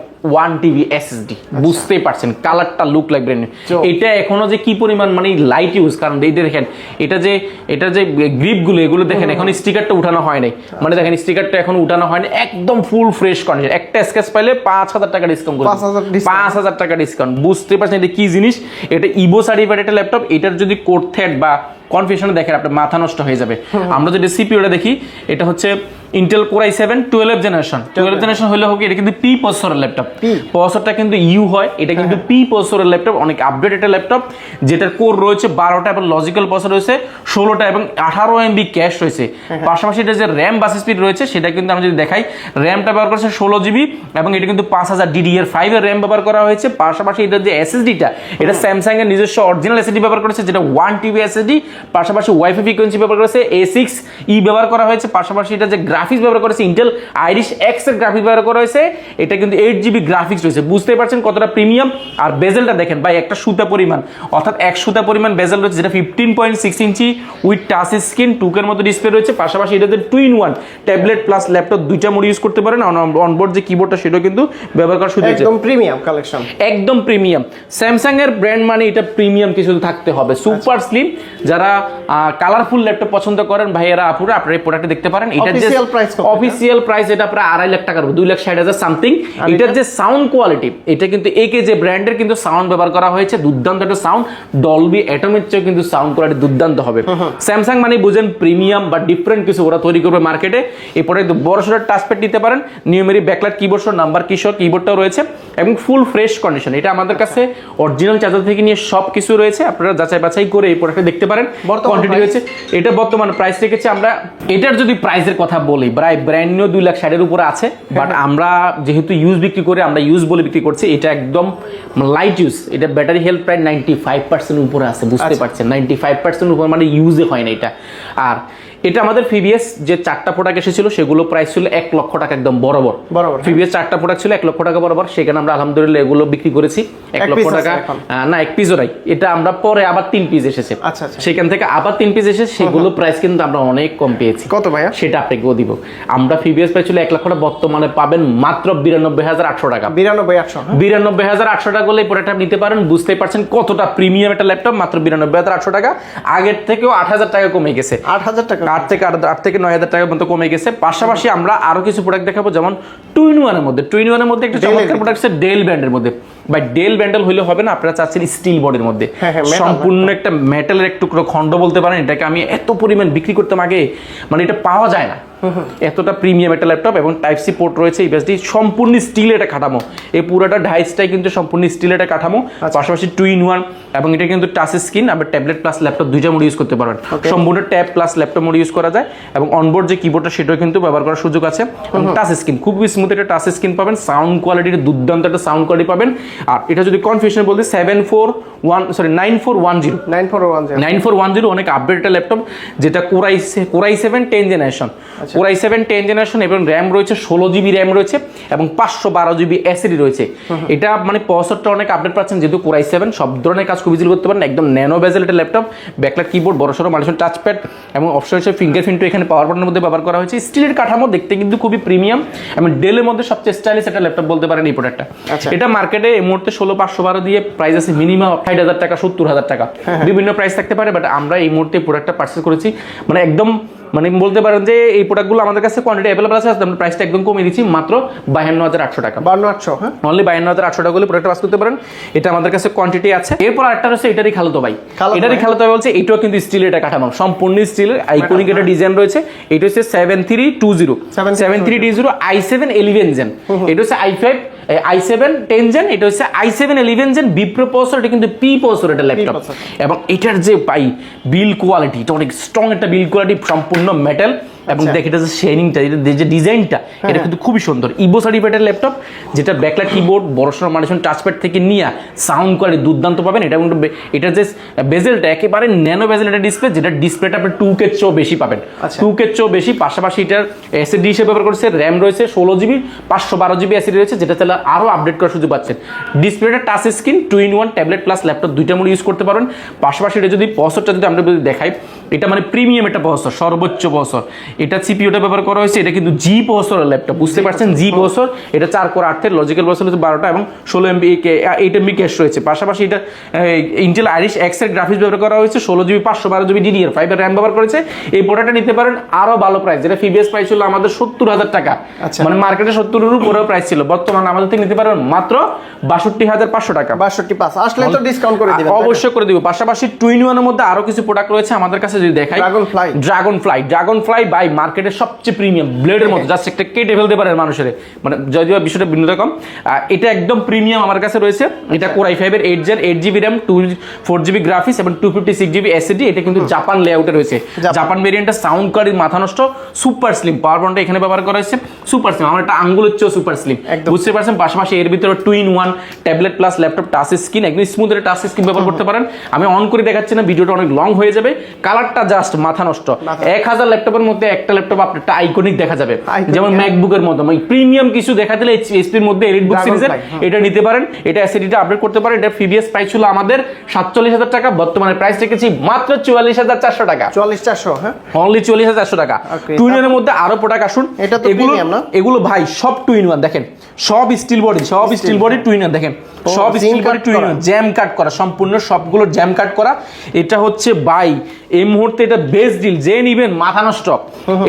1 টিবি এসএসডি। বুঝতে পারছেন কালারটা লুক লাইক ব্র্যান্ড নিউ। এটা এখনো যে কি পরিমাণ মানে লাইট ইউজ, কারণ এইটা দেখেন এটা যে গ্রিপ গুলো এগুলো দেখেন এখন স্টিকারটা উঠানো হয় নাই, মানে দেখেন স্টিকারটা এখন উঠানো হয়নি, একদম ফুল ফ্রেশ কন্ডিশন। একটা স্কেচ পাইলে 5000 টাকা ডিসকাউন্ট করে 5000 টাকা ডিসকাউন্ট। বুঝতে পারছেন এটা কি জিনিস, এটা ইভো সার্টিফাইড একটা ল্যাপটপ। এটার যদি কোড থ্রেড বা কনফিউশন দেখেন আপনার মাথা নষ্ট হয়ে যাবে। আমরা যদি সিপিইউটা দেখি, এটা হচ্ছে Intel Core i7 12 generation. 12 generation হলে হোক, এটা কিন্তু পি প্রসেসরের ল্যাপটপ। প্রসেসরটা কিন্তু ইউ হয়, এটা কিন্তু পি প্রসেসরের ল্যাপটপ, অনেক আপডেট একটা ল্যাপটপ যেটার কোর রয়েছে 12টা এবং লজিক্যাল প্রসেসর রয়েছে 16টা এবং 18 এমবি ক্যাশ রয়েছে। পাশাপাশি এটা যে র্যাম বাস স্পিড রয়েছে সেটা কিন্তু আমরা যদি দেখাই, র্যামটা ব্যবহার করেছে 16 জিবি এবং এটা কিন্তু 5000 DDR5 এর র্যাম ব্যবহার করা হয়েছে। পাশাপাশি এটার যে এসএসডিটা, এটা স্যামসাং এর নিজস্ব অরিজিনাল এসএসডি ব্যবহার করেছে, যেটা 1 টিবি এসএসডি। পাশাপাশি ওয়াইফাই ফ্রিকোয়েন্সি ব্যবহার করেছে, A6E ব্যবহার করা হয়েছে। পাশাপাশি এটা যে গ্রাফিক্স ব্যবহার করেছে, ইন্টেল আইরিশ এক্স এর গ্রাফিক্স ব্যবহার করা হয়েছে, এটা কিন্তু 8 জিবি গ্রাফিক্স রয়েছে। বুঝতে পারছেন কতটা প্রিমিয়াম। আর বেজেলটা দেখেন ভাই, একটা সুতা পরিমাণ, অর্থাৎ এক সুতা পরিমাণ বেজেল রয়েছে, যেটা 15.6 ইঞ্চি উইথ টাচ স্ক্রিন, টুকের মতো ডিসপ্লে রয়েছে। পাশাপাশি এটাতে 2-in-1 ট্যাবলেট প্লাস ল্যাপটপ দুইটা মোড ইউজ করতে পারেন। অনবোর্ড যে কিবোর্ডটা সেটাও কিন্তু ব্যবহার করা সুযোগ আছে। একদম প্রিমিয়াম কালেকশন, একদম প্রিমিয়াম। স্যামসাং এর ব্র্যান্ড মানে এটা প্রিমিয়াম কিছু থাকতে হবে। সুপার স্লিম, যারা কালারফুল ল্যাপটপ পছন্দ করেন ভাইয়েরা আপুরা, আপনারা এই প্রোডাক্টটা দেখতে পারেন। এটা যে অফিসিয়াল প্রাইস, এটা প্রায় 2.5 লাখ টাকার, 2,60,000 সামথিং। এটার যে সাউন্ড কোয়ালিটি, এটা কিন্তু একে যে ব্র্যান্ডের কিন্তু সাউন্ড ব্যবহার করা হয়েছে, দুর্দান্ত একটা সাউন্ড। ডলবি অ্যাটমের চেয়ে কিন্তু সাউন্ড কোয়ালিটি দুর্দান্ত হবে। স্যামসাং মানে বুঝেন প্রিমিয়াম বা ডিফারেন্ট কিছু ওরা তৈরি করবে মার্কেটে। এই প্রোডাক্ট বড় সড়ো টাচপ্যাড নিতে পারেন, নিউমেরিক ব্যাকলাইট কিবোর্ড সহ নাম্বার কিশোর কিবোর্ডটাও রয়েছে এবং ফুল ফ্রেশ কন্ডিশন। এটা আমাদের কাছে অরিজিনাল চার্জার থেকে নিয়ে সব কিছু রয়েছে, আপনারা যাচাই বাছাই করে এই প্রোডাক্টটা দেখতে পারেন। কোয়ান্টিটি রয়েছে, এটা বর্তমান প্রাইস রেখেছি আমরা। এটার যদি প্রাইসের কথা বলি, প্রায় ব্র্যান্ড নিউ 2,60,000 উপরে আছে, বাট আমরা যেহেতু ইউজ বিক্রি করে, আমরা ইউজ বলে বিক্রি করছি। এটা একদম লাইট ইউজ, এটা ব্যাটারি হেলথ প্রায় 95% উপরে আছে। বুঝতে পারছেন 95% উপরে মানে ইউজে হয় না এটা। আর এটা আমাদের প্রিভিয়াস যে 4টা প্রোডাক্ট এসেছিল সেগুলো প্রাইস ছিল 1 লক্ষ টাকা, একদম বরাবর। প্রিভিয়াস 4টা প্রোডাক্ট ছিল 1 লক্ষ টাকা বরাবর, সেখানে আমরা আলহামদুলিল্লাহ এগুলো বিক্রি করেছি 1 লক্ষ টাকা। না, 1 পিসও নাই, এটা আমরা পরে আবার 3 পিস এসেছে, সেখান থেকে আবার 3 পিস এসেছে, সেগুলো প্রাইস কিন্তু আমরা অনেক কম পেয়েছি। কত ভাইয়া? সেটা আপনাকেও দিব। আমরা প্রিভিয়াস প্রাইস ছিল 1 লক্ষ টাকা, বর্তমানে পাবেন মাত্র 92,800 টাকা। 92,800 টাকা করলে এই প্রোডাক্টটা নিতে পারেন। বুঝতে পারছেন কতটা প্রিমিয়াম একটা ল্যাপটপ, মাত্র 92,800 টাকা। আগের থেকেও 8,000 টাকা কমে গেছে, 8,000 টাকা, 8 থেকে 9,000 টাকার মতো কমে গেছে। পাশাপাশি আমরা আরো কিছু প্রোডাক্ট দেখাবো, যেমন 2-in-1 এর মধ্যে একটা চমৎকার প্রোডাক্ট আছে ডেল ব্র্যান্ডের মধ্যে। বাই ডেল ব্যান্ডেল হইলে হবে না, আপনারা চাচ্ছেন স্টিল বডির মধ্যে, সম্পূর্ণ একটা মেটালের এক টুকরো খন্ড বলতে পারেন। এটাকে আমি এত পরিমাণ বিক্রি করতাম আগে, মানে এটা পাওয়া যায় না, এতটা প্রিমিয়াম একটা ল্যাপটপ। এবং টাইপ সি পোর্ট রয়েছে, ইউএসডি, সম্পূর্ণ স্টিল এটা কাঠামো। এই পুরোটা ডাইসটাই কিন্তু সম্পূর্ণ স্টিল এটা কাঠামো। পাশাপাশি 2-in-1 এবং এটা কিন্তু টাচ স্ক্রিন, আবার ট্যাবলেট প্লাস ল্যাপটপ দুইটা মোড ইউজ করতে পারবেন। সম্পূর্ণ tab plus laptop mode use করা যায় এবং অনবোর্ড যে কিবোর্ডটা সেটাও কিন্তু ব্যবহার করার সুযোগ আছে। এবং টাচ স্ক্রিন, খুব স্মুথ একটা টাচ স্ক্রিন পাবেন, সাউন্ড কোয়ালিটির দুর্দান্ত একটা সাউন্ড কোয়ালিটি পাবেন। আর এটা যদি কনফিউশন বলতে 9410 অনেক আপডেট একটা ল্যাপটপ, যেটা Core i7 10 generation, Core i7 10 generation এবং র্যাম রয়েছে 16 জিবি র্যাম রয়েছে এবং 512 জিবি এসএসডি রয়েছে। এটা মানে প্রসেসরটা অনেক আপডেট পাচ্ছেন, যেহেতু Core i7 সব ধরনের কাজ খুব ইজিলি করতে পারেন। একদম ন্যানো বেজেল একটা ল্যাপটপ, ব্যাকলাইট কিবোর্ড, বড়সড় মাল্টিপল টাচপ্যাড এবং অপশন হিসেবে ফিঙ্গারপ্রিন্টও এখানে পাওয়ার বাটনের মধ্যে ব্যবহার করা হয়েছে। স্টিলের কাঠামো, দেখতে কিন্তু খুবই প্রিমিয়াম এবং ডেলের মধ্যে সবচেয়ে স্টাইলিশ একটা ল্যাপটপ বলতে পারেন এই প্রোডাক্টটা। এটা মার্কেটে এই মুহূর্তে 16,512 দিয়ে প্রাইস আছে মিনিমাম 60,000 টাকা, 70,000 টাকা, বিভিন্ন প্রাইস থাকতে পারে। বাট আমরা এই মুহূর্তে প্রোডাক্টটা পারচেজ করেছি, মানে একদম মানে বলতে পারেন যে এই প্রোডাক্টগুলো আমাদের কাছে কোয়ান্টিটি অ্যাভেলেবল আছে, আমরা প্রাইসটা একদম কমিয়ে দিচ্ছি মাত্র 52,800 টাকা। 52,800, হ্যাঁ, অনলি 52,800 টাকা হলে প্রোডাক্টটা পাস করতে পারেন। এটা আমাদের কাছে কোয়ান্টিটি আছে। এরপর আরেকটা রয়েছে, এটারই খালাতো ভাই, বলছে এটাও কিন্তু স্টিলের এটা কাঠামো, সম্পূর্ণ স্টিলের আইকনিক একটা ডিজাইন রয়েছে। এটা হচ্ছে 7320 i7 11 জেন, এটা হচ্ছে i7 10 জেন, এটা হচ্ছে i7 11 জেন বিপ্রো প্রসেসর, এটা কিন্তু পি প্রসেসর এটা ল্যাপটপ। এবং এটার যে বিল কোয়ালিটি, এটা অনেক স্ট্রং একটা বিল কোয়ালিটি, সম্পূর্ণ মেটাল এবং দেখে এটা যে শেডিংটা, যে ডিজাইনটা, এটা কিন্তু খুবই সুন্দর। ইভো সার্টিফাইড ল্যাপটপ, যেটা ব্যাকলাইট কিবোর্ড, বড়সড় মানুষজন টাচপ্যাড থেকে নিয়ে সাউন্ড কোয়ালিটি দুর্দান্ত পাবেন। এটা কিন্তু এটা যে বেজেলটা একেবারে ন্যানো বেজেল একটা ডিসপ্লে, যেটা ডিসপ্লেটা আপনি 2K চেয়েও বেশি পাবেন, 2K চেয়েও বেশি। পাশাপাশি এটার এসএসডি হিসেবে ব্যবহার করেছে, র্যাম রয়েছে 16GB, 512GB এসএসডি রয়েছে, যেটা তাহলে আরও আপডেট করার সুযোগ পাচ্ছেন। ডিসপ্লেটা touch screen, 2-in-1 tablet plus laptop দুইটা মোড ইউজ করতে পারেন। পাশাপাশি এটা যদি প্রসেসরটা যদি আমরা যদি দেখাই, এটা মানে প্রিমিয়াম একটা প্রসেসর, সর্বোচ্চ প্রসেসর। এটা সিপিইউটা ব্যবহার করা হয়েছে, এটা কিন্তু জি প্রসেসরের ল্যাপটপ, বুঝতে পারছেন, জি প্রসেসর। এটা 4 কোর 8 লজিক্যাল প্রসেসর হচ্ছে 12টা এবং 16MB 8MB ক্যাশ রয়েছে। পাশাপাশি এটা ইন্টেল আইরিশ এক্স এর গ্রাফিক্স ব্যবহার করা হয়েছে, 16GB 512GB DDR5 এর র্যাম ব্যবহার করেছে। এই প্রোডাক্টটা নিতে পারেন আরো ভালো প্রাইস, যেটা প্রিভিয়াস প্রাইস ছিল আমাদের 70,000 টাকা, মানে মার্কেটে 70 এর উপরে প্রাইস ছিল, বর্তমানে আমাদের থেকে নিতে পারেন মাত্র 62,500 টাকা। 62,500 আসলে তো ডিসকাউন্ট করে দিবেন? অবশ্যই করে দিব। পাশাপাশি 2-in-1 এর মধ্যে আরো কিছু প্রোডাক্ট রয়েছে আমাদের কাছে, যদি দেখাই ড্রাগন ফ্লাই বাই মার্কেটের সবচেয়ে প্রিমিয়াম ব্লেডের মতো, জাস্ট একটা কেটে ফেলতে পারে মানুষের, মানে যদিও বিষয়টা ভিন্ন রকম। এটা একদম প্রিমিয়াম আমার কাছে রয়েছে। এটা কোর i5 এর 8Gen 8GB RAM 4GB graphics এবং 256GB SSD। এটা কিন্তু জাপান লেআউটে রয়েছে, জাপান ভেরিয়েন্টটা সাউন্ড কোয়ালিটি মাথা নষ্ট, সুপার স্লিম। পাওয়ার পয়েন্টটা এখানে ব্যবহার করা হয়েছে, সুপার স্লিম, আমার একটা আঙ্গুলের চেয়েও সুপার স্লিম, বুঝতে পারছেন। পাশাপাশি এর ভিতরে 2-in-1 tablet plus laptop touch screen, একদম স্মুথ এর টাচ স্ক্রিন ব্যবহার করতে পারেন। আমি অন করে দেখাচ্ছি না, ভিডিওটা অনেক লং হয়ে যাবে। কালারটা জাস্ট মাথা নষ্ট। 1000 ল্যাপটপের মধ্যে একটা ল্যাপটপ আপনারটা আইকনিক দেখা যাবে, যেমন ম্যাকবুকের মতো। মানে প্রিমিয়াম কিছু দেখা দিলে এইচপির মধ্যে এলিটবুক সিরিজের এটা নিতে পারেন। এটা এসএসডিটা আপডেট করতে পারেন। এটা প্রিভিয়াস প্রাইস ছিল আমাদের 47,000 টাকা, বর্তমানে প্রাইস রেখেছি মাত্র 44,400 টাকা। 44,400, হ্যাঁ, অনলি 44,400 টাকা। 2-in-1 এর মধ্যে আরো প্রোডাক্ট আসুন। এটা তো প্রিমিয়াম না? এগুলো ভাই সব 2-in-1 দেখেন, সব স্টিল বডি, সব স্টিল বডি 2-in-1 দেখেন, সব স্টিল বডি 2-in-1 জ্যাম কাট করা, সম্পূর্ণ সবগুলো জ্যাম কাট করা। এটা হচ্ছে বাই এই মুহূর্তে এটা বেস্ট ডিল, যে নিবেন মাথা নষ্ট।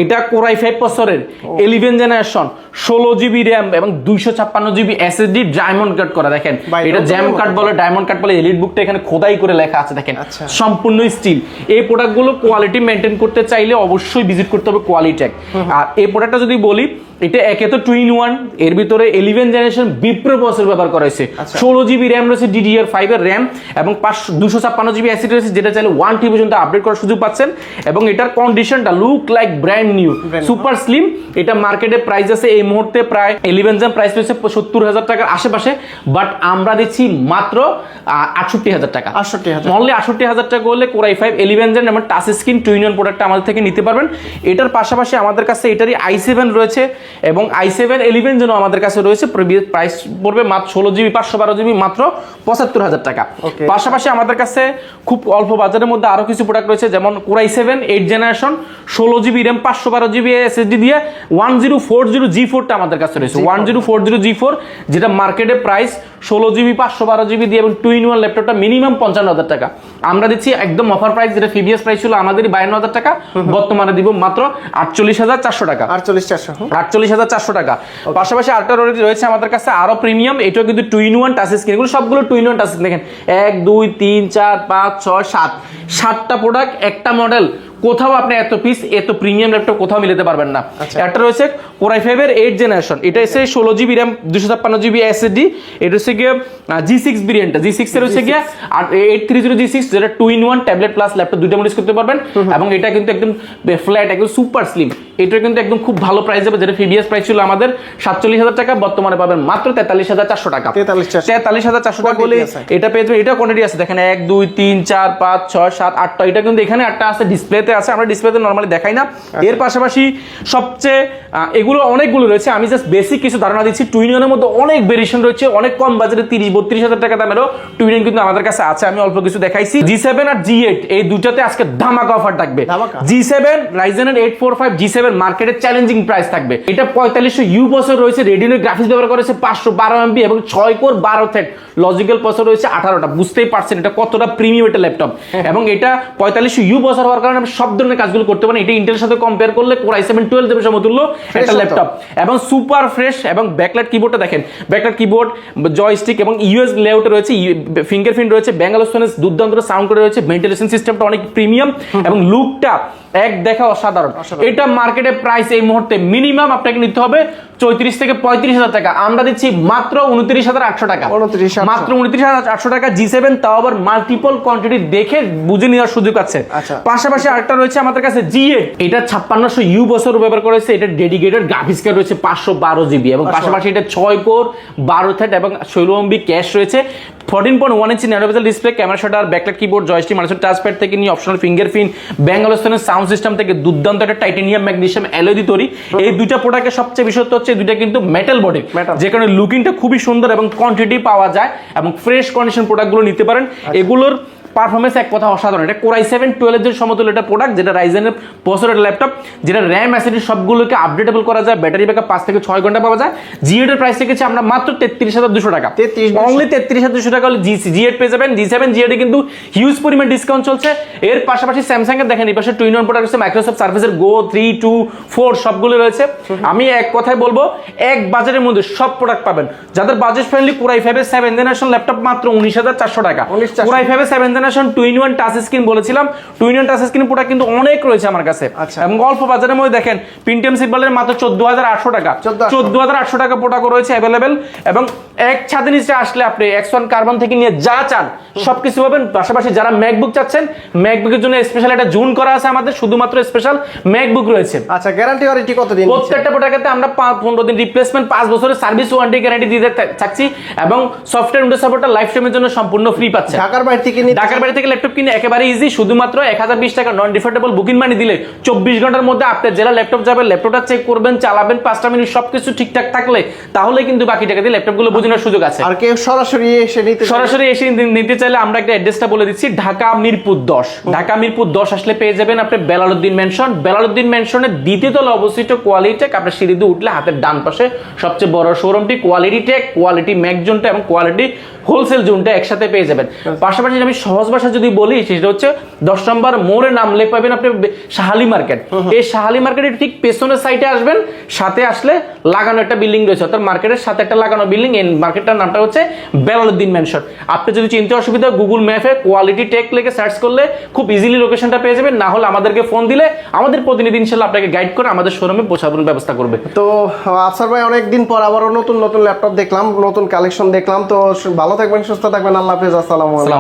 এটা কোর i5 প্রসেসরের 11 জেনারেশন, 16GB RAM এবং 256GB SSD ডায়মন্ড কাট করা। দেখেন এটা জ্যাম কাট বলে, ডায়মন্ড কাট বলে, এলিট বুকটা এখানে খোদাই করে লেখা আছে, দেখেন সম্পূর্ণ স্টিল। এই প্রোডাক্টগুলো কোয়ালিটি মেনটেন করতে চাইলে অবশ্যই ভিজিট করতে হবে কোয়ালিটেক। আর এই প্রোডাক্টটা যদি বলি, এটা একে তো 2-in-1, এর ভিতরে 11 জেনারেশন বিপ্রো প্রসেসর ব্যবহার করা হয়েছে, 16GB RAM রয়েছে, DDR5 এর RAM এবং 256GB SSD রয়েছে, যেটা চাইলে 1TB পর্যন্ত আপডেট করার সুযোগ পাচ্ছেন। এবং এটার কন্ডিশনটা look like brand new, super slim. এটা মার্কেটে প্রাইস আছে এই মুহূর্তে প্রায় 11 জেন প্রাইস রয়েছে 70,000 টাকার আশেপাশে, বাট আমরা দিচ্ছি মাত্র 68,000 টাকা। 68,000 অনলি 68,000 টাকা হলে কোর i5 11 জেন এবং টাচ স্ক্রিন 2-in-1 প্রোডাক্ট আমাদের থেকে নিতে পারবেন। এটার পাশাপাশি আমাদের কাছে এটারই i7 রয়েছে এবং i7 11 জেনও আমাদের কাছে রয়েছে। প্রাইস পড়বে মাত্র 16GB 512GB মাত্র 75,000 টাকা। পাশাপাশি আমাদের কাছে খুব অল্প বাজারের মধ্যে আরো কিছু প্রোডাক্ট রয়েছে, যেমন core i7 8 generation 16GB RAM 512GB SSD দিয়ে 1040G4টা আমাদের কাছে রয়েছে, 1040G4, যেটা মার্কেটে প্রাইস 16GB 512GB দিয়ে এবং 2-in-1 ল্যাপটপটা মিনিমাম 55,000 টাকা। আমরা দিচ্ছি একদম অফার প্রাইস, যেটা প্রিভিয়াস প্রাইস ছিল আমাদের 52,000 টাকা, বর্তমানে দিব মাত্র 48,400 টাকা। 48,400 টাকা। পাশাপাশি আরেকটা রয়েছে আমাদের কাছে আরো প্রিমিয়াম, এটাও কিন্তু 2-in-1 টাচ স্ক্রিন, এগুলো সবগুলো 2-in-1 টাচ স্ক্রিন। দেখেন 1 2 3 4 5 6 7 7টা প্রোডাক্ট, একটা মডেল, কোথাও আপনি এত পিস এত প্রিমিয়াম ল্যাপটপ কোথাও মিলাতে পারবেন না। একটা রয়েছে কোর i5 এর 8 জেনারেশন, এটা এসে 16GB RAM 256GB SSD, এটা হচ্ছে গিয়ে G6 ভেরিয়েন্টটা, G6 এর হচ্ছে গিয়ে 830G6, যেটা 2-in-1 ট্যাবলেট প্লাস ল্যাপটপ দুইটা মোড ইউজ করতে পারবেন। এবং এটা কিন্তু একদম ফ্ল্যাট, একদম সুপার স্লিম। এটা কিন্তু একদম খুব ভালো প্রাইস যাবে, যেটা প্রিভিয়াস প্রাইস ছিল আমাদের 47,000 টাকা, বর্তমানে পাবেন মাত্র 43,400 টাকা। 43,400 টাকা বলে এটা পেয়ে যাবেন। এটা কোয়ান্টিটি আছে, দেখেন 1 2 3 4 5 6 7 8টা, এটা কিন্তু এখানে 8টা আছে, ডিসপ্লেতে আছে, আমরা ডিসপ্লেতে নরমালি দেখাই না। এর পাশাপাশি সবচেয়ে এগুলো অনেকগুলো রয়েছে, আমি জাস্ট বেসিক কিছু ধারণা দিচ্ছি। 2-in-1 এর মধ্যে অনেক ভেরিয়েশন রয়েছে, অনেক কম বাজেটে 30-32,000 টাকা দামেরও 2-in-1 কিন্তু আমাদের কাছে আছে, আমি অল্প কিছু দেখাইছি। G7 আর G8 এই দুটাতে আজকে ধামাকা অফার থাকবে। G7 Ryzen 845 G7 মার্কেটে চ্যালেঞ্জিং প্রাইস থাকবে। এটা 4500U প্রসেসর রয়েছে, রেডিনো গ্রাফিক্স ব্যবহার করেছে 512MB এবং 6 কোর 12 থ্রেড লজিক্যাল প্রসেসর রয়েছে 18টা। বুঝতেই পারছেন এটা কতটা প্রিমিয়াম একটা ল্যাপটপ। এবং এটা 4500U প্রসেসর হওয়ার কারণে আপনি সব ধরনের কাজগুলো করতে পারেন। এটা ইন্টেলের সাথে কম্পেয়ার করলে কোর i7 12 এর সমতুল্য একটা ল্যাপটপ এবং সুপার ফ্রেশ। এবং ব্যাকলাইট কিবোর্ডটা দেখেন, ব্যাকলাইট কিবোর্ড, জয়স্টিক এবং ইউএস লেআউটে রয়েছে, ফিঙ্গারপ্রিন্ট রয়েছে, ব্যাঙ্গালোর সোনেস দুর্দান্ত সাউন্ড করে রয়েছে, ভেন্টিলেশন সিস্টেমটা অনেক প্রিমিয়াম এবং লুকটা এক দেখা অসাধারণ। এটা মার্কেট মার্কেটে প্রাইস এই মুহূর্তে মিনিমাম আপনাকে নিতে হবে 34 থেকে 35,000 টাকা, আমরা দিচ্ছি মাত্র 29,800 টাকা, 29,800 মাত্র 29,800 টাকা G7, তাও আবার মাল্টিপল কোয়ান্টিটি দেখে বুঝে নেওয়ার সুযোগ আছে। আচ্ছা। পাশাপাশি আরেকটা রয়েছে আমাদের কাছে G8, এটা 5600 ইউ বছর ব্যবহার করেছে, এটা ডেডিকেটেড গ্রাফিক্স কার্ড রয়েছে 512 জিবি, এবং পাশাপাশি এটা 6 কোর 12 থ্রেড এবং 16 MB ক্যাশ রয়েছে, 14.1 ইঞ্চি ন্যানো বেজেল display, camera shutter, backlight keyboard, joystick, মানুষের টাচপ্যাড থেকে নিয়ে optional fingerprint, Bangalore sound system থেকে দুর্দান্ত একটা টাইটানিয়াম ম্যাগনেসিয়াম অ্যালয় দিয়ে তৈরি। এই দুইটা প্রোডাক্টের সবচেয়ে বিশেষত্ব হচ্ছে দুইটা কিন্তু মেটাল বডি, যে কারণে লুকিংটা খুবই সুন্দর এবং কোয়ান্টিটি পাওয়া যায়, এবং ফ্রেশ কন্ডিশন প্রোডাক্টগুলো নিতে পারেন। এগুলোর পারফরমেন্স এক কথা অসাধারণ। এটা কোর i7 12 এর সমতুল্য একটা প্রোডাক্ট, যেটা রাইজেনের প্রসেসরের ল্যাপটপ, যেটা র্যাম অ্যাসিডি সবগুলোকে আপডেটেবল করা যায়, ব্যাটারি ব্যাকআপ 5 থেকে 6 ঘন্টা পাওয়া যায়। G8 এর প্রাইস রেখেছি আমরা মাত্র 33,200 টাকা, অনলি 33,200 টাকা হলে G8 পেয়ে যাবেন। G7 G8 এ কিন্তু হিউজ পরিমাণ ডিসকাউন্ট চলছে। এর পাশাপাশি স্যামসাং এর দেখেন এই পাশে 2-in-1 প্রোডাক্ট আছে, মাইক্রোসফট সার্ফেসের গো 3, 2, 4 সবগুলো রয়েছে। আমি এক কথায় বলবো, এক বাজারের মধ্যে সব প্রোডাক্ট পাবেন। যাদের বাজেট ফ্রেন্ডলি, কোর i5 এর 7th জেনারেশন ল্যাপটপ মাত্র 19,400 টাকা, কোর i5 এর 7th generation 2-in-1 touch screen বলেছিলাম, 2-in-1 টাচ স্ক্রিন প্রোডাক্ট কিন্তু অনেক রয়েছে আমার কাছে। এবং অল্প বাজারের মধ্যে দেখেন পেন্টিয়াম সিগন্যালের মাত্র 14,800 টাকা, 14,800 টাকা প্রোডাক্ট রয়েছে অ্যাভেলেবেল। এবং এক ছাদের নিচে আসলে আপনি X1 কার্বন থেকে নিয়ে যা চান সবকিছু পাবেন। পাশাপাশি যারা ম্যাকবুক চাচ্ছেন, ম্যাকবুকের জন্য স্পেশাল একটা জুন করা আছে আমাদের, শুধুমাত্র স্পেশাল ম্যাকবুক রয়েছে। আচ্ছা, গ্যারান্টি ওয়ারেন্টি কতদিন? প্রত্যেকটা প্রোডাক্টে আমরা 15 দিন রিপ্লেসমেন্ট, 5 বছরের সার্ভিস ওয়ারেন্টি গ্যারান্টি দিতে থাকছি, এবং সফটওয়্যার উইন্ডোজ সাপোর্টটা লাইফ টাইমের জন্য সম্পূর্ণ ফ্রি পাচ্ছে। ঢাকার বাইরে থেকে ঢাকার বাইরে থেকে ল্যাপটপ কিনে একেবারে ইজি, শুধুমাত্র 1020 টাকা নন রিফান্ডেবল বুকিং মানি দিলে 24 ঘন্টার মধ্যে আপনার জেলা ল্যাপটপ যাবে, ল্যাপটপটা চেক করবেন, চালাবেন 5টা মিনিট, সবকিছু ঠিকঠাক থাকলে তাহলে কিন্তু বাকি টাকা দিয়ে ল্যাপটপগুলো বোঝানোর সুযোগ আছে। আর কেউ সরাসরি এসে নিতে চাইলে আমরা একটা অ্যাড্রেসটা বলে দিচ্ছি, ঢাকা মিরপুর 10। ঢাকা মিরপুর 10 আসলে পেয়ে যাবেন আপনি বেলালউদ্দিন মেনশন। বেলালউদ্দিন মেনশনের দ্বিতীয় তলা অবস্থিত কোয়ালিটেক, আপনার সিঁড়ি দিয়ে উঠলে হাতের ডান পাশে সবচেয়ে বড় শোরুমটি কোয়ালিটি টেক, কোয়ালিটি ম্যাক জোনটা এবং কোয়ালিটি হোলসেল জোনটা একসাথে পেয়ে যাবেন। পাশাপাশি আমি সহজ ভাষা যদি বলি, সেটা হচ্ছে 10 নম্বর মোড়ে নামলে পাবেন আপনি শাহালি মার্কেট। এই শাহালি মার্কেটের ঠিক পেছনের সাইডে আসবেন, সাথে আসলে লাগানো একটা বিল্ডিং রয়েছে, অর্থাৎ মার্কেটের সাথে একটা লাগানো বিল্ডিং। এই মার্কেটটার নামটা হচ্ছে বেলালউদ্দিন মেনশন। আপনি যদি চিনতে অসুবিধা, গুগল ম্যাপে কোয়ালিটি টেক লিখে সার্চ করলে খুব ইজিলি লোকেশনটা পেয়ে যাবেন। না হলে আমাদেরকে ফোন দিলে আমাদের প্রতিনিধি ইনশাআল্লাহ আপনাকে গাইড করে আমাদের শোরুমে পৌঁছানোর ব্যবস্থা করবে। তো আফসার ভাই, অনেকদিন পর আবারও নতুন নতুন ল্যাপটপ দেখলাম, নতুন কালেকশন দেখলাম। তো ভালো থাকবেন, সুস্থ থাকবেন, আল্লাহ হাফেজ, আসসালামু আলাইকুম।